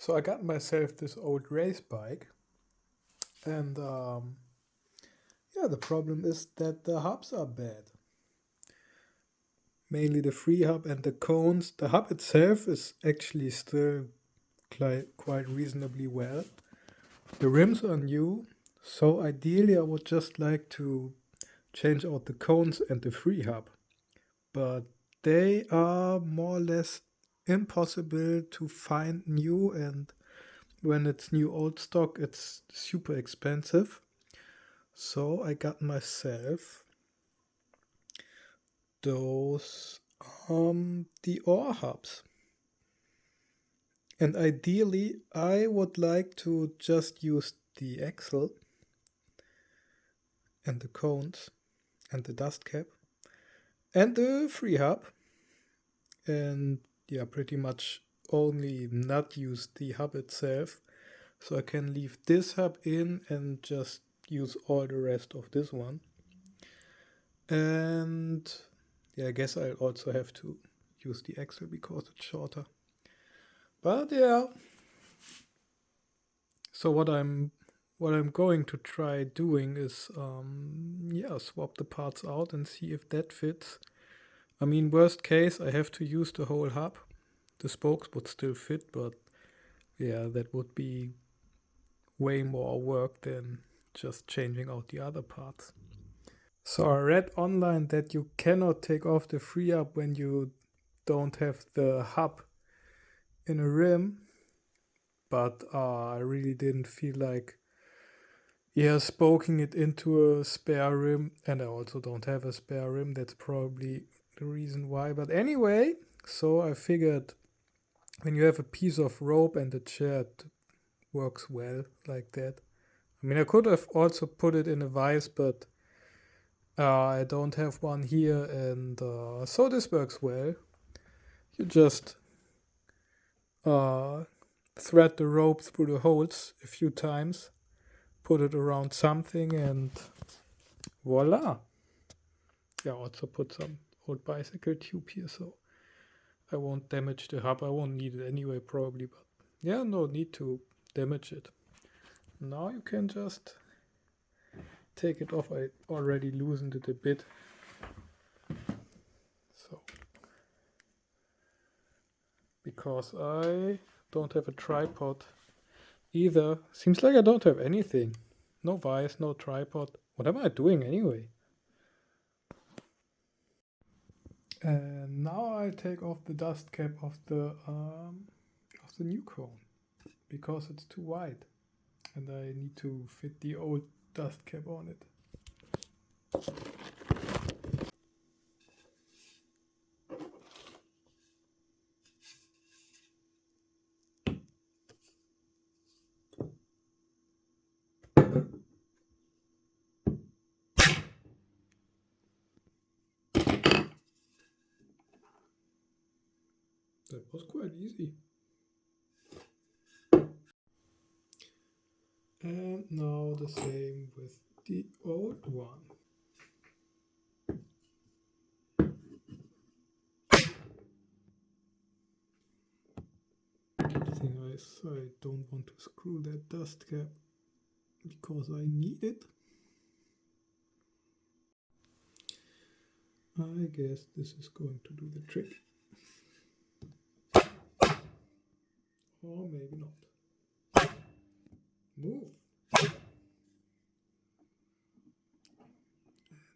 So I got myself this old race bike, and yeah, the problem is that the hubs are bad. Mainly the Freehub and the cones. The hub itself is actually still quite reasonably well. The rims are new, so ideally I would just like to change out the cones and the Freehub, but they are more or less impossible to find new, and when it's new old stock it's super expensive. So I got myself those Deore hubs, and ideally I would like to just use the axle and the cones and the dust cap and the Freehub, and yeah, pretty much only not use the hub itself, so I can leave this hub in and just use all the rest of this one. And yeah, I guess I'll also have to use the axle because it's shorter. But yeah, so what I'm going to try doing is yeah, swap the parts out and see if that fits. I mean, worst case, I have to use the whole hub. The spokes would still fit, but yeah, that would be way more work than just changing out the other parts. So I read online that you cannot take off the Freehub when you don't have the hub in a rim, but I really didn't feel like spoking it into a spare rim, and I also don't have a spare rim. That's probably the reason why. But anyway, so I figured when you have a piece of rope and a chair, it works well like that. I mean, I could have also put it in a vise, but I don't have one here, and so this works well. You just thread the rope through the holes a few times, put it around something, and voila. Yeah, also put some old bicycle tube here, so I won't damage the hub. I won't need it anyway, probably, but yeah, no need to damage it. Now you can just take it off. I already loosened it a bit. So, because I don't have a tripod either. Seems like I don't have anything. No vise, no tripod. What am I doing anyway? And now I take off the dust cap of the new cone because it's too wide, and I need to fit the old dust cap on it. That was quite easy. And now the same with the old one. The thing is, I don't want to screw that dust cap because I need it. I guess this is going to do the trick. Or maybe not. Move.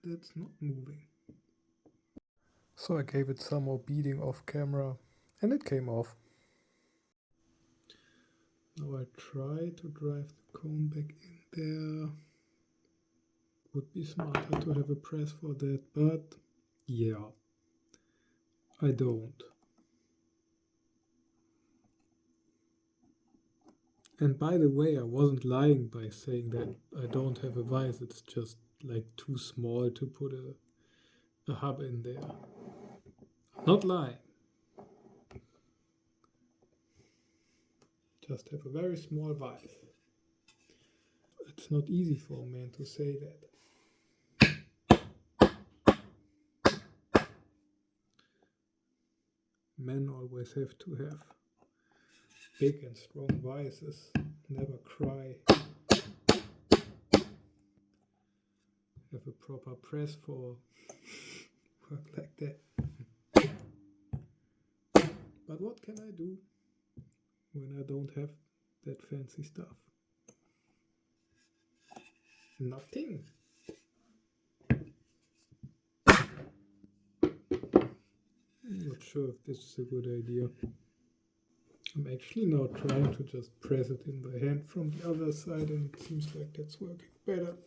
That's not moving. So I gave it some more beating off camera and it came off. Now I try to drive the cone back in there. Would be smarter to have a press for that, but yeah, I don't. And by the way, I wasn't lying by saying that I don't have a vise. It's just like too small to put a hub in there. Not lying. Just have a very small vise. It's not easy for a man to say that. Men always have to have big and strong vices never cry. Have a proper press for work like that. But what can I do when I don't have that fancy stuff? Nothing. I'm not sure if this is a good idea. I'm actually now trying to just press it in the hand from the other side, and it seems like that's working better.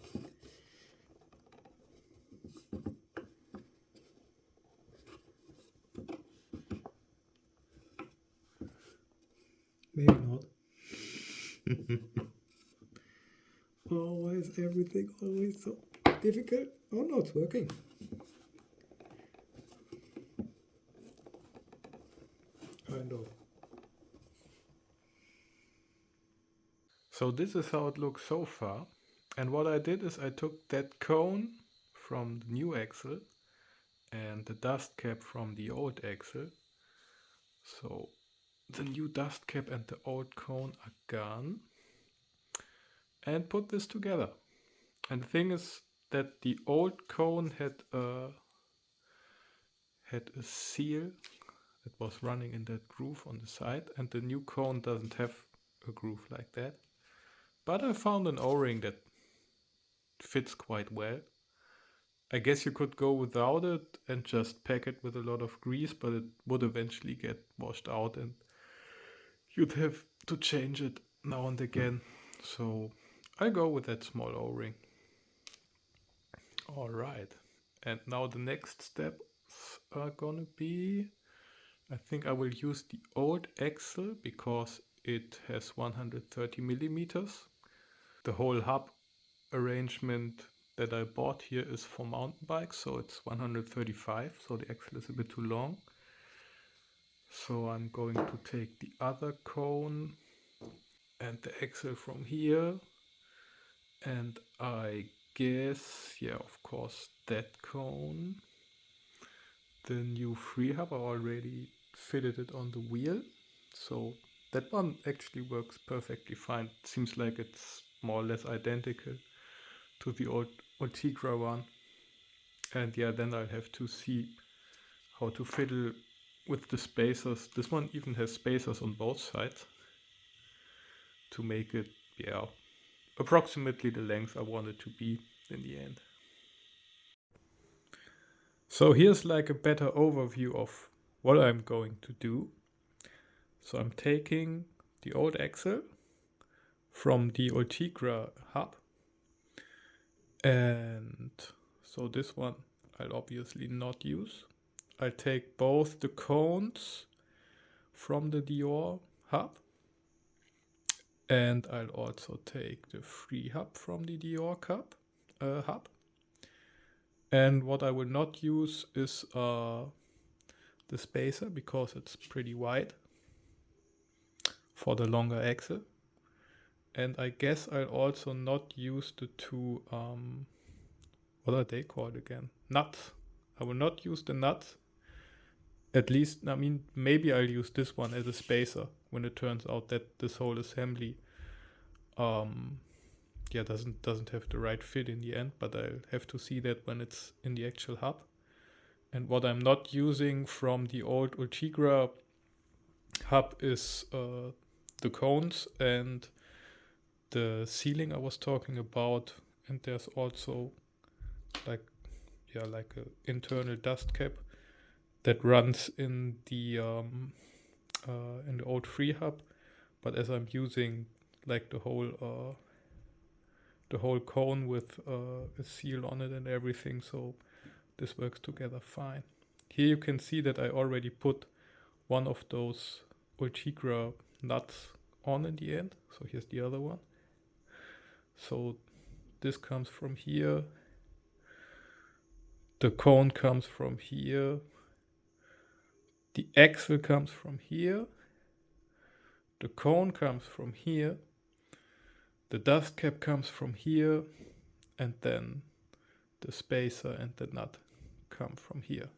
Maybe not. Oh, why is everything always so difficult? Oh no, it's working. Kind of. So this is how it looks so far. And what I did is I took that cone from the new axle and the dust cap from the old axle. So the new dust cap and the old cone are gone. And put this together. And the thing is that the old cone had a seal that was running in that groove on the side, and the new cone doesn't have a groove like that. But I found an O-ring that fits quite well. I guess you could go without it and just pack it with a lot of grease, but it would eventually get washed out and you'd have to change it now and again. So I go with that small O-ring. Alright, and now the next steps are gonna be, I think I will use the old axle because it has 130 millimeters. The whole hub arrangement that I bought here is for mountain bikes, so it's 135, so the axle is a bit too long. So I'm going to take the other cone and the axle from here, and I guess, yeah, of course, that cone. The new Freehub, I already fitted it on the wheel, so that one actually works perfectly fine. It seems like it's more or less identical to the old Ultegra one. And yeah, then I'll have to see how to fiddle with the spacers. This one even has spacers on both sides to make it, yeah, approximately the length I want it to be in the end. So here's like a better overview of what I'm going to do. So I'm taking the old axle from the Ultegra hub, and so this one I'll obviously not use. I'll take both the cones from the Deore hub, and I'll also take the Freehub from the Deore hub. And what I will not use is the spacer because it's pretty wide for the longer axle. And I guess I'll also not use the two, what are they called again? Nuts. I will not use the nuts. At least, I mean, maybe I'll use this one as a spacer when it turns out that this whole assembly yeah, doesn't have the right fit in the end, but I'll have to see that when it's in the actual hub. And what I'm not using from the old Ultegra hub is the cones and the sealing I was talking about. And there's also like an internal dust cap that runs in the old Freehub. But as I'm using like the whole cone with a seal on it and everything, so this works together fine. Here you can see that I already put one of those Ultegra nuts on in the end. So here's the other one. So this comes from here. The cone comes from here. The axle comes from here. The cone comes from here. The dust cap comes from here. And then the spacer and the nut come from here.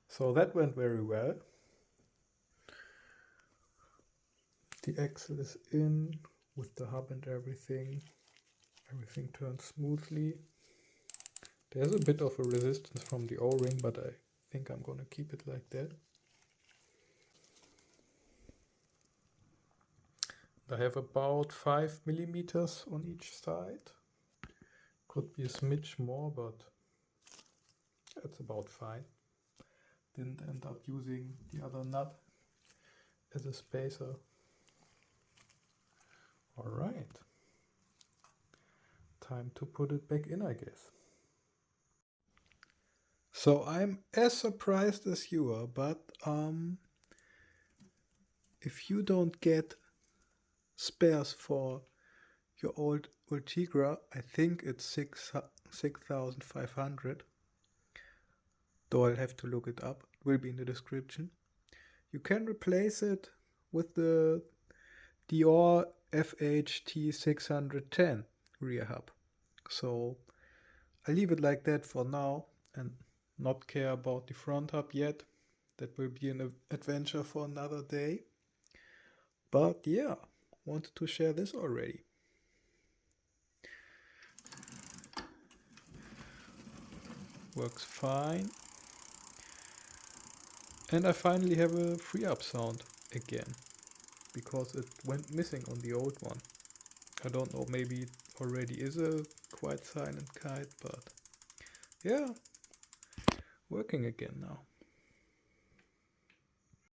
So that went very well. The axle is in with the hub and everything. Everything turns smoothly. There's a bit of a resistance from the O-ring, but I think I'm gonna keep it like that. I have about 5 millimeters on each side. Could be a smidge more, but that's about fine. Didn't end up using the other nut as a spacer. Alright. Time to put it back in, I guess. So I'm as surprised as you are, but if you don't get spares for your old Ultegra, I think it's 6,500, though I'll have to look it up. It will be in the description. You can replace it with the Deore FH T610 rear hub. So I leave it like that for now and not care about the front hub yet. That will be an adventure for another day. But yeah, wanted to share this already. Works fine. And I finally have a Freehub sound again, because it went missing on the old one. I don't know, maybe it already is a quite silent kite, but yeah, working again now.